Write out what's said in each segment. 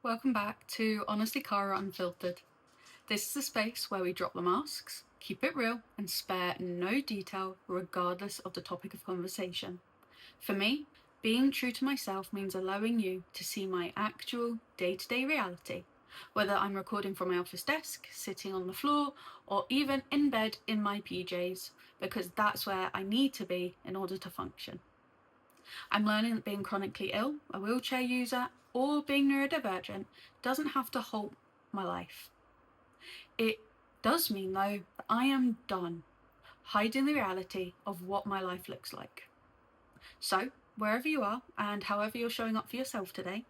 Welcome back to Honestly Cara Unfiltered. This is a space where we drop the masks, keep it real, and spare no detail regardless of the topic of conversation. For me, being true to myself means allowing you to see my actual day-to-day reality, whether I'm recording from my office desk, sitting on the floor, or even in bed in my PJs, because that's where I need to be in order to function. I'm learning that being chronically ill, a wheelchair user, or being neurodivergent doesn't have to halt my life. It does mean, though, that I am done hiding the reality of what my life looks like. So, wherever you are and however you're showing up for yourself today,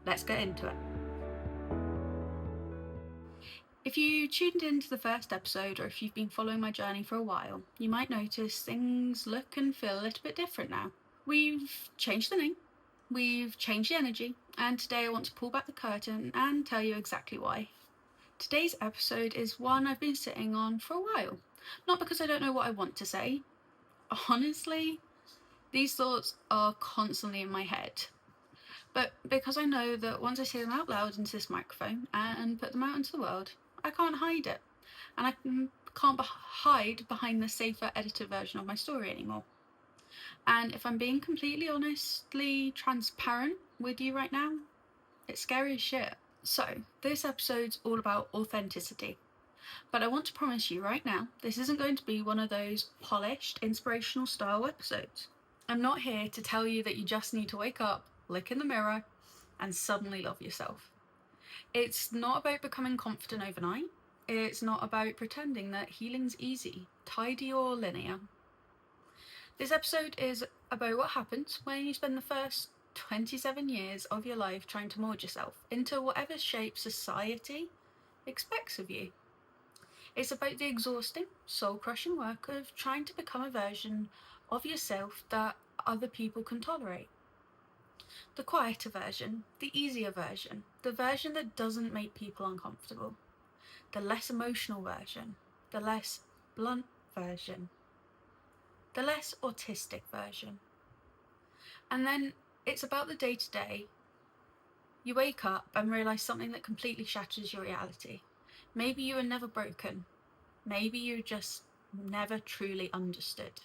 let's get into it. If you tuned into the first episode, or if you've been following my journey for a while, you might notice things look and feel a little bit different now. We've changed the name, we've changed the energy, and today I want to pull back the curtain and tell you exactly why. Today's episode is one I've been sitting on for a while. Not because I don't know what I want to say. Honestly, these thoughts are constantly in my head. But because I know that once I say them out loud into this microphone and put them out into the world, I can't hide it. And I can't hide behind the safer, edited version of my story anymore. And if I'm being completely honestly transparent with you right now, it's scary as shit. So, this episode's all about authenticity. But I want to promise you right now, this isn't going to be one of those polished, inspirational style episodes. I'm not here to tell you that you just need to wake up, look in the mirror, and suddenly love yourself. It's not about becoming confident overnight. It's not about pretending that healing's easy, tidy, or linear. This episode is about what happens when you spend the first 27 years of your life trying to mold yourself into whatever shape society expects of you. It's about the exhausting, soul-crushing work of trying to become a version of yourself that other people can tolerate. The quieter version, the easier version, the version that doesn't make people uncomfortable. The less emotional version, the less blunt version, the less autistic version. And then it's about the day-to-day. You wake up and realise something that completely shatters your reality. Maybe you were never broken. Maybe you just never truly understood.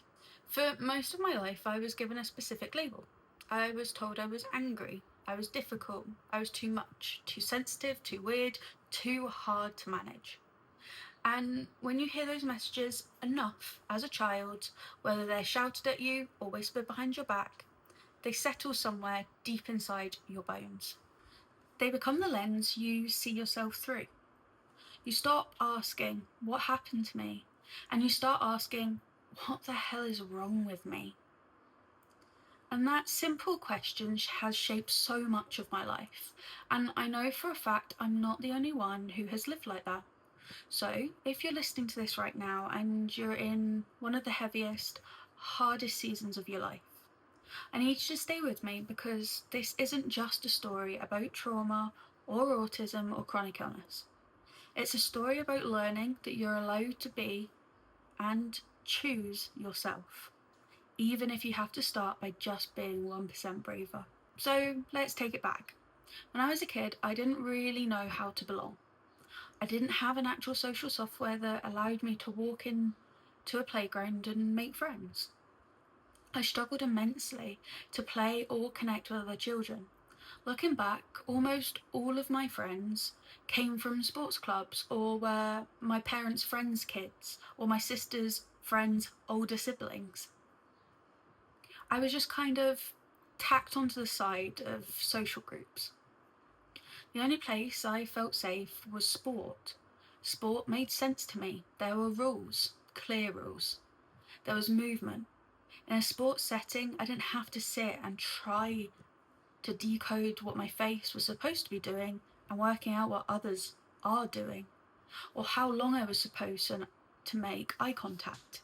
For most of my life, I was given a specific label. I was told I was angry, I was difficult, I was too much, too sensitive, too weird, too hard to manage. And when you hear those messages enough as a child, whether they're shouted at you or whispered behind your back, they settle somewhere deep inside your bones. They become the lens you see yourself through. You stop asking, what happened to me? And you start asking, what the hell is wrong with me? And that simple question has shaped so much of my life. And I know for a fact I'm not the only one who has lived like that. So if you're listening to this right now and you're in one of the heaviest, hardest seasons of your life, I need you to stay with me, because this isn't just a story about trauma or autism or chronic illness. It's a story about learning that you're allowed to be and choose yourself, even if you have to start by just being 1% braver. So let's take it back. When I was a kid, I didn't really know how to belong. I didn't have an actual social software that allowed me to walk into a playground and make friends. I struggled immensely to play or connect with other children. Looking back, almost all of my friends came from sports clubs, or were my parents' friends' kids, or my sister's friends' older siblings. I was just kind of tacked onto the side of social groups. The only place I felt safe was sport. Sport made sense to me. There were rules, clear rules. There was movement. In a sports setting, I didn't have to sit and try to decode what my face was supposed to be doing and working out what others are doing, or how long I was supposed to make eye contact,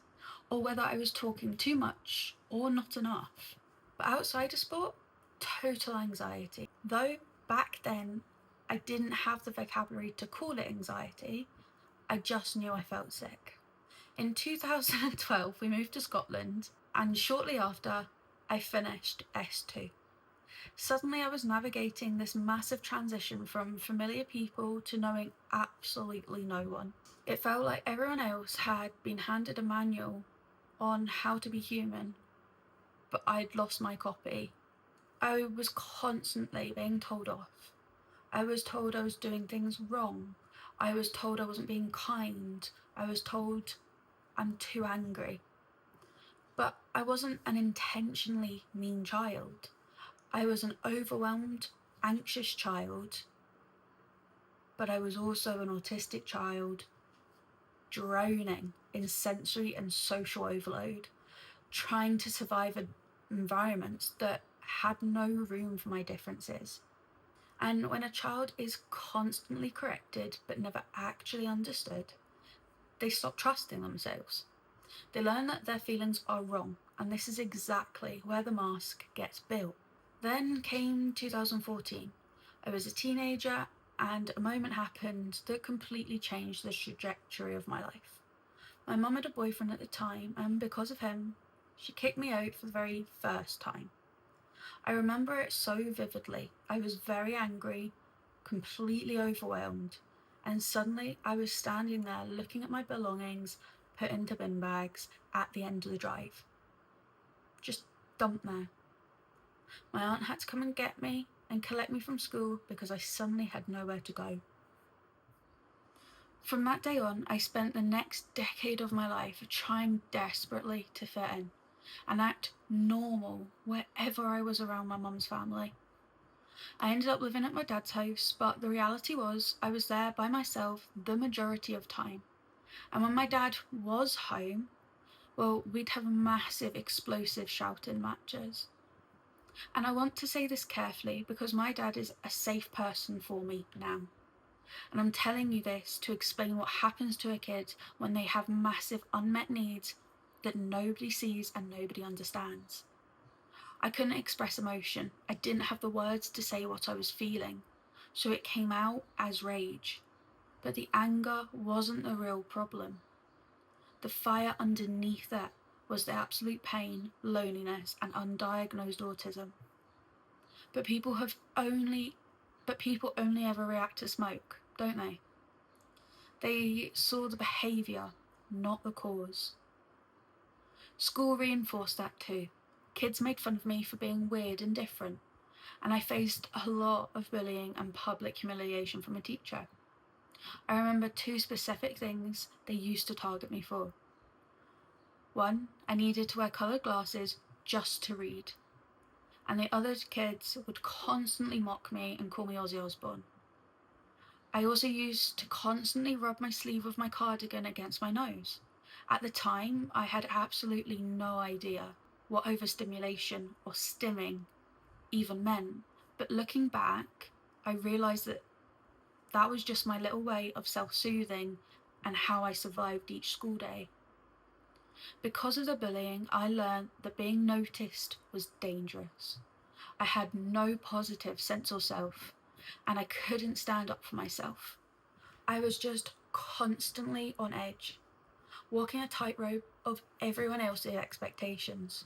or whether I was talking too much or not enough. But outside of sport, total anxiety. Though back then I didn't have the vocabulary to call it anxiety, I just knew I felt sick. In 2012, we moved to Scotland, and shortly after, I finished S2. Suddenly I was navigating this massive transition from familiar people to knowing absolutely no one. It felt like everyone else had been handed a manual on how to be human, but I'd lost my copy. I was constantly being told off. I was told I was doing things wrong. I was told I wasn't being kind. I was told I'm too angry. But I wasn't an intentionally mean child. I was an overwhelmed, anxious child, but I was also an autistic child, drowning in sensory and social overload, trying to survive environments that had no room for my differences. And when a child is constantly corrected but never actually understood, they stop trusting themselves. They learn that their feelings are wrong, and this is exactly where the mask gets built. Then came 2014. I was a teenager, and a moment happened that completely changed the trajectory of my life. My mum had a boyfriend at the time, and because of him, she kicked me out for the very first time. I remember it so vividly. I was very angry, completely overwhelmed, and suddenly I was standing there looking at my belongings put into bin bags at the end of the drive. Just dumped there. My aunt had to come and get me and collect me from school because I suddenly had nowhere to go. From that day on, I spent the next decade of my life trying desperately to fit in and act normal wherever I was around my mum's family. I ended up living at my dad's house, but the reality was I was there by myself the majority of time. And when my dad was home, well, we'd have massive explosive shouting matches. And I want to say this carefully because my dad is a safe person for me now. And I'm telling you this to explain what happens to a kid when they have massive unmet needs that nobody sees and nobody understands. I couldn't express emotion. I didn't have the words to say what I was feeling, so it came out as rage. But the anger wasn't the real problem. The fire underneath that was the absolute pain, loneliness, and undiagnosed autism. But people only ever react to smoke, don't they? They saw the behaviour, not the cause. School reinforced that too. Kids made fun of me for being weird and different, and I faced a lot of bullying and public humiliation from a teacher. I remember two specific things they used to target me for. One, I needed to wear coloured glasses just to read, and the other kids would constantly mock me and call me Ozzy Osbourne. I also used to constantly rub my sleeve of my cardigan against my nose. At the time, I had absolutely no idea what overstimulation or stimming even meant, but looking back, I realised that was just my little way of self-soothing and how I survived each school day. Because of the bullying, I learned that being noticed was dangerous. I had no positive sense of self, and I couldn't stand up for myself. I was just constantly on edge, walking a tightrope of everyone else's expectations.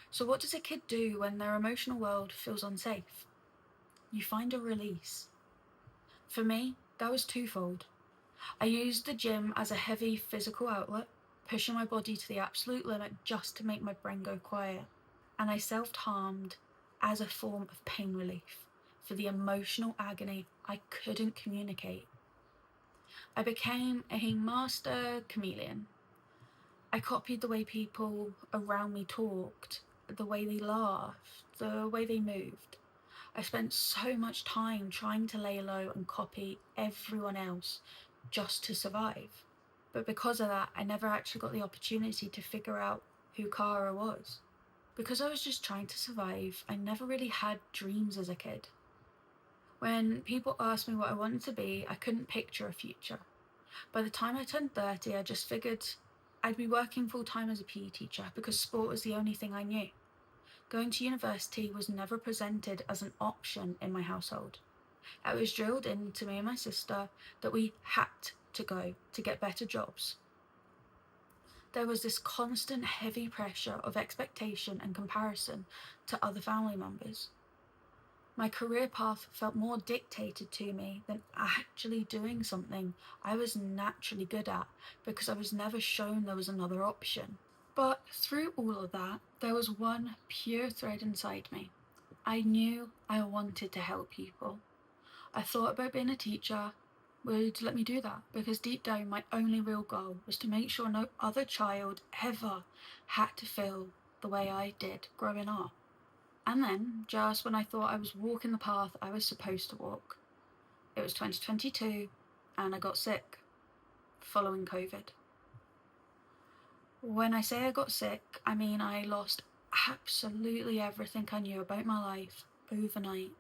So what does a kid do when their emotional world feels unsafe? You find a release. For me, that was twofold. I used the gym as a heavy physical outlet, pushing my body to the absolute limit just to make my brain go quiet. And I self-harmed as a form of pain relief for the emotional agony I couldn't communicate. I became a master chameleon. I copied the way people around me talked, the way they laughed, the way they moved. I spent so much time trying to lay low and copy everyone else just to survive. But because of that, I never actually got the opportunity to figure out who Kara was. Because I was just trying to survive, I never really had dreams as a kid. When people asked me what I wanted to be, I couldn't picture a future. By the time I turned 30, I just figured I'd be working full-time as a PE teacher because sport was the only thing I knew. Going to university was never presented as an option in my household. It was drilled into me and my sister that we had to go to get better jobs. There was this constant heavy pressure of expectation and comparison to other family members. My career path felt more dictated to me than actually doing something I was naturally good at, because I was never shown there was another option. But through all of that, there was one pure thread inside me. I knew I wanted to help people. I thought about being a teacher would let me do that, because deep down my only real goal was to make sure no other child ever had to feel the way I did growing up. And then, just when I thought I was walking the path I was supposed to walk, it was 2022 and I got sick following COVID. When I say I got sick, I mean I lost absolutely everything I knew about my life overnight.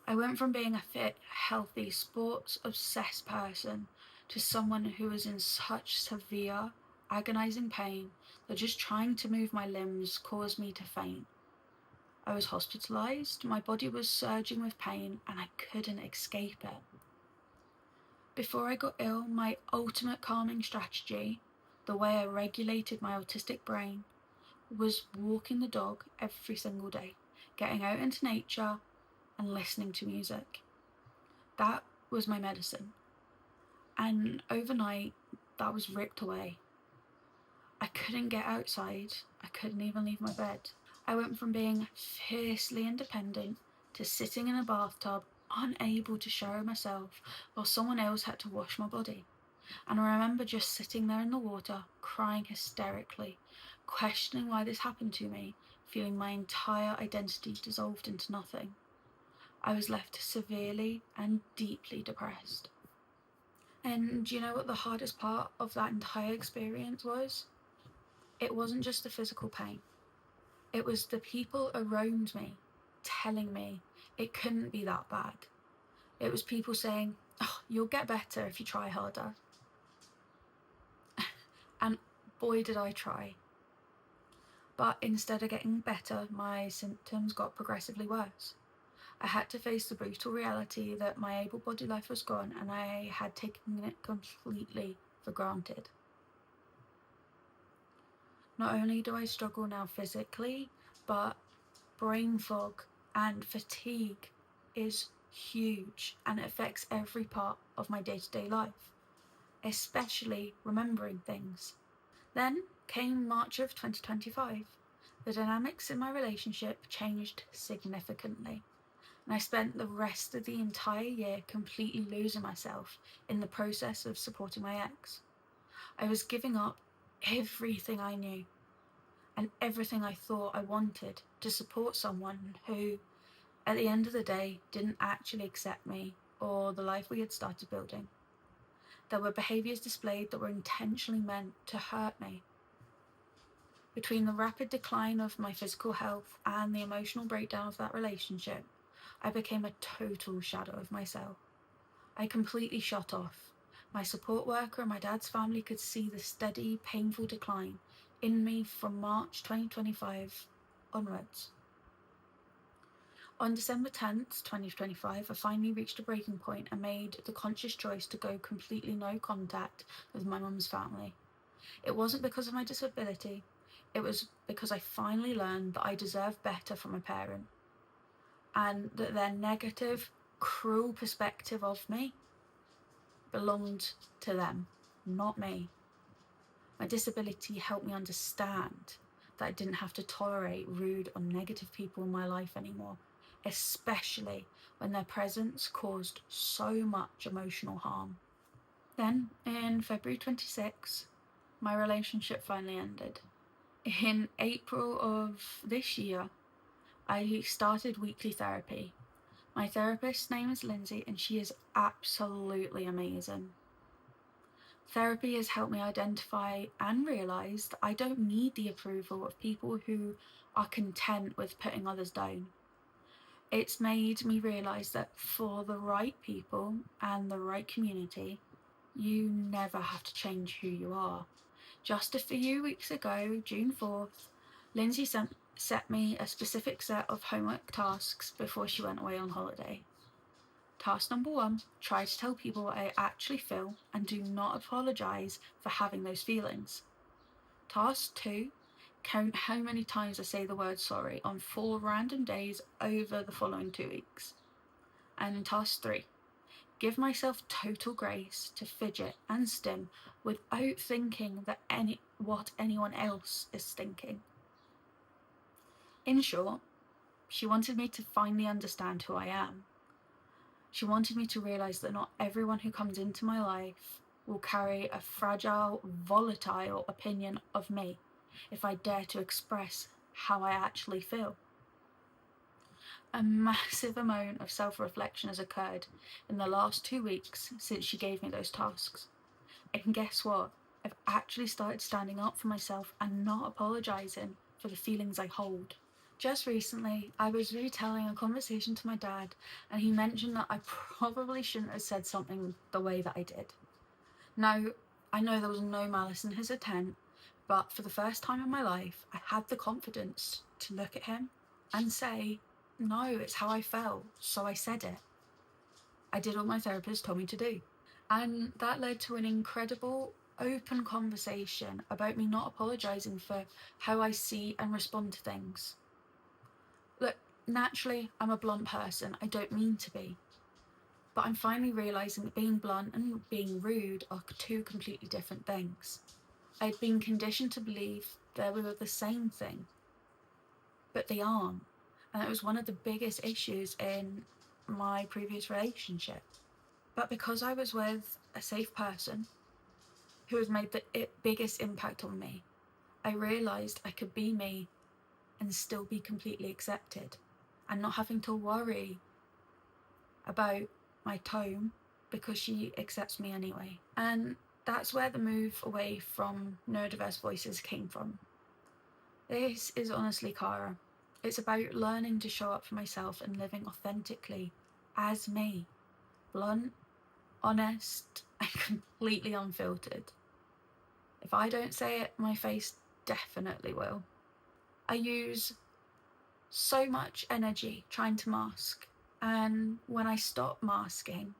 I went from being a fit, healthy, sports-obsessed person to someone who was in such severe, agonizing pain that just trying to move my limbs caused me to faint. I was hospitalized, my body was surging with pain, and I couldn't escape it. Before I got ill, my ultimate calming strategy, the way I regulated my autistic brain, was walking the dog every single day, getting out into nature, and listening to music. That was my medicine. And overnight, that was ripped away. I couldn't get outside. I couldn't even leave my bed. I went from being fiercely independent to sitting in a bathtub, unable to shower myself, while someone else had to wash my body. And I remember just sitting there in the water, crying hysterically, questioning why this happened to me, feeling my entire identity dissolved into nothing. I was left severely and deeply depressed. And do you know what the hardest part of that entire experience was? It wasn't just the physical pain. It was the people around me telling me it couldn't be that bad. It was people saying, "Oh, you'll get better if you try harder." And boy did I try. But instead of getting better, my symptoms got progressively worse. I had to face the brutal reality that my able-bodied life was gone, and I had taken it completely for granted. Not only do I struggle now physically, but brain fog and fatigue is huge, and it affects every part of my day-to-day life, especially remembering things. Then came March of 2025. The dynamics in my relationship changed significantly, and I spent the rest of the entire year completely losing myself in the process of supporting my ex. I was giving up everything I knew and everything I thought I wanted to support someone who, at the end of the day, didn't actually accept me or the life we had started building. There were behaviours displayed that were intentionally meant to hurt me. Between the rapid decline of my physical health and the emotional breakdown of that relationship, I became a total shadow of myself. I completely shut off. My support worker and my dad's family could see the steady, painful decline in me from March 2025 onwards. On December 10th, 2025, I finally reached a breaking point and made the conscious choice to go completely no contact with my mum's family. It wasn't because of my disability, it was because I finally learned that I deserve better from a parent, and that their negative, cruel perspective of me belonged to them, not me. My disability helped me understand that I didn't have to tolerate rude or negative people in my life anymore, especially when their presence caused so much emotional harm. Then, in February 26, my relationship finally ended. In April of this year, I started weekly therapy. My therapist's name is Lindsay, and she is absolutely amazing. Therapy has helped me identify and realise that I don't need the approval of people who are content with putting others down. It's made me realise that for the right people and the right community, you never have to change who you are. Just a few weeks ago, June 4th, Lindsay set me a specific set of homework tasks before she went away on holiday. Task number 1, try to tell people what I actually feel and do not apologise for having those feelings. Task 2, Count how many times I say the word sorry on 4 random days over the following 2 weeks. And task 3, give myself total grace to fidget and stim without thinking that what anyone else is thinking. In short, she wanted me to finally understand who I am. She wanted me to realise that not everyone who comes into my life will carry a fragile, volatile opinion of me if I dare to express how I actually feel. A massive amount of self-reflection has occurred in the last 2 weeks since she gave me those tasks. And guess what? I've actually started standing up for myself and not apologising for the feelings I hold. Just recently, I was retelling a conversation to my dad, and he mentioned that I probably shouldn't have said something the way that I did. Now, I know there was no malice in his intent, but for the first time in my life, I had the confidence to look at him and say, no, it's how I felt, so I said it. I did what my therapist told me to do. And that led to an incredible, open conversation about me not apologising for how I see and respond to things. Look, naturally, I'm a blunt person. I don't mean to be. But I'm finally realising that being blunt and being rude are 2 completely different things. I'd been conditioned to believe they were the same thing, but they aren't. And it was one of the biggest issues in my previous relationship. But because I was with a safe person who has made the biggest impact on me, I realised I could be me and still be completely accepted, and not having to worry about my tone because she accepts me anyway. And that's where the move away from neurodiverse voices came from. This is honestly Cara. It's about learning to show up for myself and living authentically as me. Blunt, honest, and completely unfiltered. If I don't say it, my face definitely will. I use so much energy trying to mask, and when I stop masking,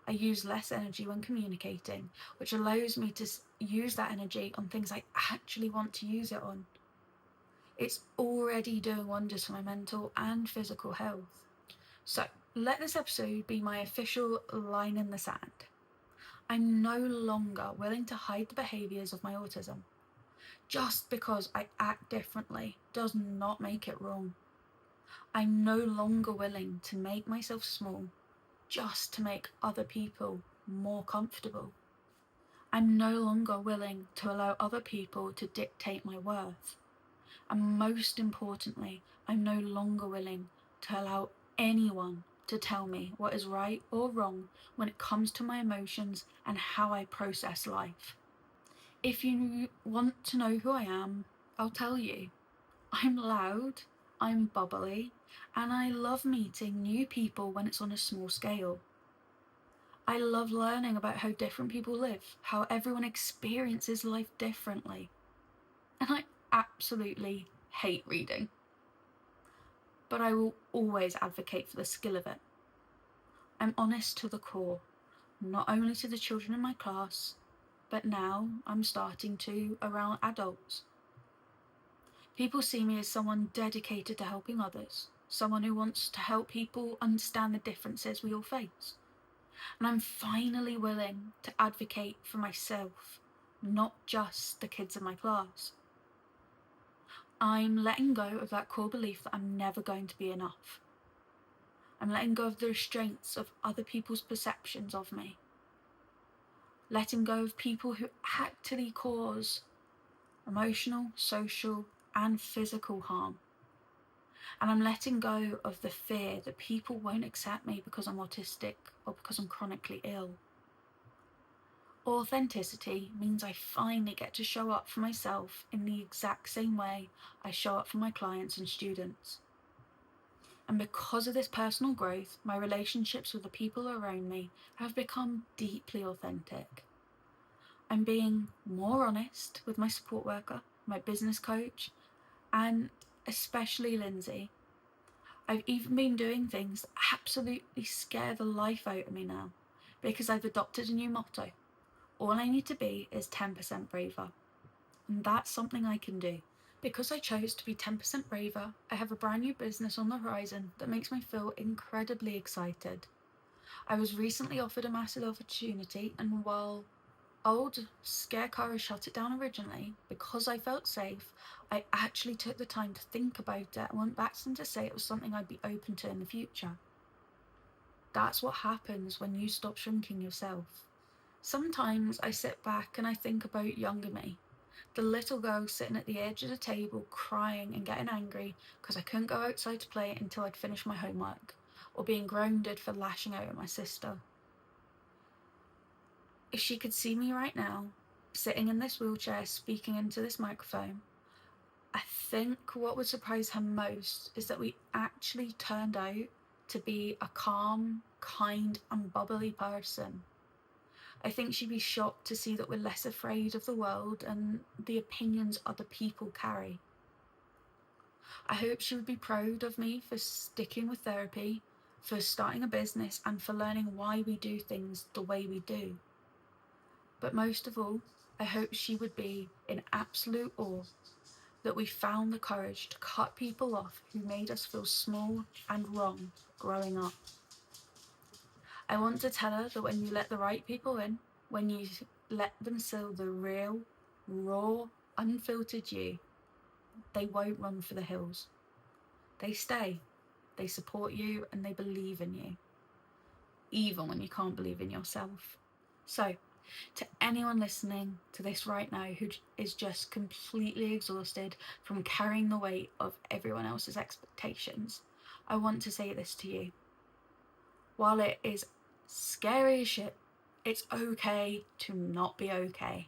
I use less energy when communicating, which allows me to use that energy on things I actually want to use it on. It's already doing wonders for my mental and physical health. So, let this episode be my official line in the sand. I'm no longer willing to hide the behaviours of my autism. Just because I act differently does not make it wrong. I'm no longer willing to make myself small just to make other people more comfortable. I'm no longer willing to allow other people to dictate my worth. And most importantly, I'm no longer willing to allow anyone to tell me what is right or wrong when it comes to my emotions and how I process life. If you want to know who I am, I'll tell you. I'm loud, I'm bubbly, and I love meeting new people when it's on a small scale. I love learning about how different people live, how everyone experiences life differently. And I absolutely hate reading. But I will always advocate for the skill of it. I'm honest to the core, not only to the children in my class, but now I'm starting to around adults. People see me as someone dedicated to helping others, someone who wants to help people understand the differences we all face. And I'm finally willing to advocate for myself, not just the kids in my class. I'm letting go of that core belief that I'm never going to be enough. I'm letting go of the restraints of other people's perceptions of me. Letting go of people who actually cause emotional, social, and physical harm. And I'm letting go of the fear that people won't accept me because I'm autistic or because I'm chronically ill. Authenticity means I finally get to show up for myself in the exact same way I show up for my clients and students. And because of this personal growth, my relationships with the people around me have become deeply authentic. I'm being more honest with my support worker, my business coach, and especially Lindsay. I've even been doing things that absolutely scare the life out of me now, because I've adopted a new motto. All I need to be is 10% braver. And that's something I can do. Because I chose to be 10% braver, I have a brand new business on the horizon that makes me feel incredibly excited. I was recently offered a massive opportunity, and while old Scarecrow shut it down originally, because I felt safe, I actually took the time to think about it and went back to them to say it was something I'd be open to in the future. That's what happens when you stop shrinking yourself. Sometimes I sit back and I think about younger me, the little girl sitting at the edge of the table crying and getting angry because I couldn't go outside to play until I'd finished my homework, or being grounded for lashing out at my sister. If she could see me right now, sitting in this wheelchair speaking into this microphone, I think what would surprise her most is that we actually turned out to be a calm, kind, and bubbly person. I think she'd be shocked to see that we're less afraid of the world and the opinions other people carry. I hope she would be proud of me for sticking with therapy, for starting a business, and for learning why we do things the way we do. But most of all, I hope she would be in absolute awe that we found the courage to cut people off who made us feel small and wrong growing up. I want to tell her that when you let the right people in, when you let them see the real, raw, unfiltered you, they won't run for the hills. They stay, they support you, and they believe in you, even when you can't believe in yourself. So, to anyone listening to this right now who is just completely exhausted from carrying the weight of everyone else's expectations, I want to say this to you. While it is scary as shit, it's okay to not be okay.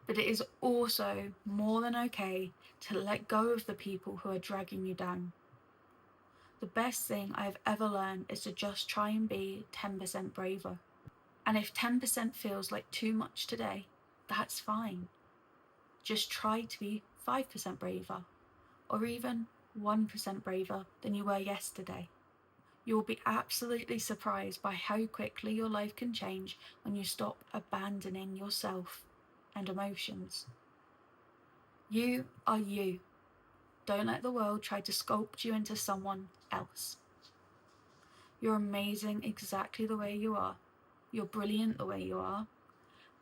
But it is also more than okay to let go of the people who are dragging you down. The best thing I've ever learned is to just try and be 10% braver. And if 10% feels like too much today, that's fine. Just try to be 5% braver, or even 1% braver than you were yesterday. You will be absolutely surprised by how quickly your life can change when you stop abandoning yourself and emotions. You are you. Don't let the world try to sculpt you into someone else. You're amazing exactly the way you are. You're brilliant the way you are.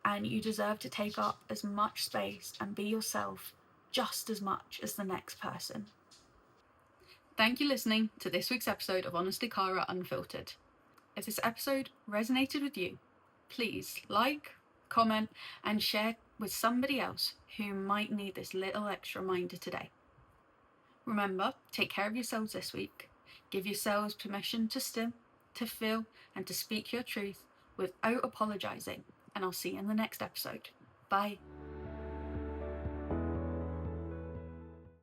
And you deserve to take up as much space and be yourself just as much as the next person. Thank you for listening to this week's episode of Honestly Cara Unfiltered. If this episode resonated with you, please like, comment, and share with somebody else who might need this little extra reminder today. Remember, take care of yourselves this week. Give yourselves permission to stim, to feel, and to speak your truth without apologising. And I'll see you in the next episode. Bye.